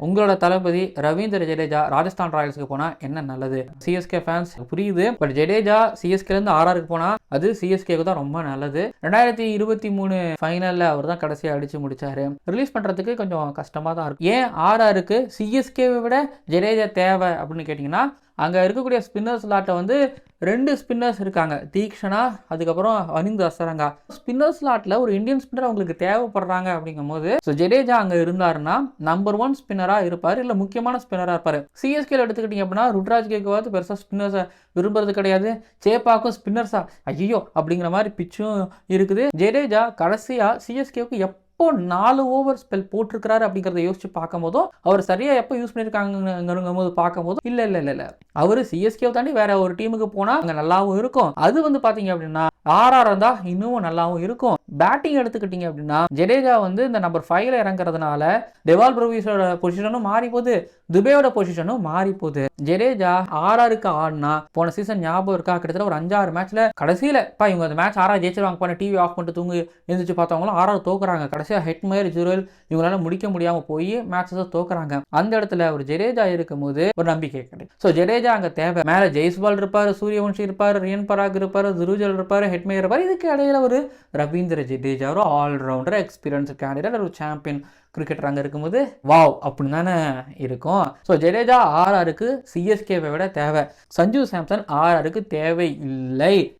உங்களோட தளபதி ரவீந்திர ஜடேஜா ராஜஸ்தான் ராயல்ஸ்க்கு போனா என்ன நல்லது? சிஎஸ்கே ஃபேன்ஸ் புரியுது, பட் ஜடேஜா சிஎஸ்கேல இருந்து ஆர்ஆருக்கு போனா அது சிஎஸ்கேக்கு தான் ரொம்ப நல்லது. 2023 ஃபைனல்ல அவர் தான் கடைசியா அடிச்சு முடிச்சாரு. ரிலீஸ் பண்றதுக்கு கொஞ்சம் கஷ்டமா தான் இருக்கும். ஏன் ஆர்ஆருக்கு சிஎஸ்கேவை விட ஜடேஜா தேவை அப்படின்னு கேட்டீங்கன்னா, அங்க இருக்கக்கூடிய ஸ்பின்னர் ஸ்லாட்டை வந்து 2 ஸ்பின்னர்ஸ் இருக்காங்க, தீக்ஷனா அதுக்கப்புறம் அனிந்த் அசரங்கா. ஸ்பின்னர் ஸ்லாட்ல ஒரு இந்தியன் ஸ்பின்னர் அவங்களுக்கு தேவைப்படுறாங்க. அப்படிங்கும் போது ஜடேஜா அங்க இருந்தாருன்னா நம்பர் 1 ஸ்பின்னரா இருப்பாரு, இல்ல முக்கியமான ஸ்பின்னரா இருப்பாரு. சிஎஸ்கே எடுத்துக்கிட்டீங்க அப்படின்னா ருட்ராஜ் கேக்வாத் பெருசா ஸ்பின்னர்ஸை விரும்புறது கிடையாது. சேப்பாக்கும் ஸ்பின்னர்ஸா ஐயோ அப்படிங்கிற மாதிரி பிச்சும் இருக்குது. ஜடேஜா கடைசியா சிஎஸ்கேவுக்கு எப்போ 4 ஓவர் ஸ்பெல் போட்டிருக்கிறாரு அப்படிங்கிறத யோசிச்சு பார்க்கும் போதும், அவர் சரியா எப்போ யூஸ் பண்ணியிருக்காங்கும் போது பார்க்கும் போதும் இல்ல அவரு சிஎஸ்கே தாண்டி வேற ஒரு டீமுக்கு போனா அங்க நல்லாவும் இருக்கும். அது வந்து பாத்தீங்க அப்படின்னா ஆர்ஆர் இருந்தா இன்னும் நல்லாவும் இருக்கும். பேட்டிங் எடுத்துக்கிட்டீங்க அப்படின்னா ஜடேஜா வந்து இந்த நம்பர் 5ல இறங்குறதுனால டெவால் பிரவிஸோட பொசிஷனும் மாறி போகுது, துபேயோட பொசிஷனும் மாறி போகுது. ஜடேஜா ஆர்ஆருக்கு ஆடினா போன சீசன் ஞாபகம் இருக்கா, கிட்டத்தட்ட ஒரு 5-6 மேட்ச்ல கடைசியில இவங்க அந்த மேட்ச் ஆர்ஆர் ஜெயிச்சிருவாங்க போன டிவி ஆஃப் பண்ணிட்டு தூங்கி எழுந்திரிச்சு பார்த்தவங்களும் ஆர்ஆர் தோக்குறாங்க. கடைசியா ஹெட்மயர் ஜுரல் இவங்களால முடிக்க முடியாம போய் மேட்சஸ் தோக்குறாங்க. அந்த இடத்துல ஒரு ஜடேஜா இருக்கும் போது ஒரு நம்பிக்கை கிடைக்கும். ஸோ ஜடேஜா அங்க தேவை. மேல ஜெய்ஸ்வால் இருப்பாரு, சூரியவன்ஷி இருப்பாரு, ரியன் பராக் இருப்பாரு, துருஜல் இருப்பாரு, ஹெட்மயர் இருப்பாரு. இதுக்கு இடையில ஒரு ரவீந்திர ஜடேஜா ஒரு ஆல்ரவுண்டர், எக்ஸ்பீரியன்ஸ் கேண்டிடேட், ஒரு சாம்பியன் கிரிக்கெட்டர் அங்கே இருக்கும்போது வாவ் அப்படின்னு தானே இருக்கும். ஸோ ஜடேஜா ஆர்ஆருக்கு சிஎஸ்கேவை விட தேவை. சஞ்சு சாம்சன் ஆர்ஆருக்கு தேவை இல்லை.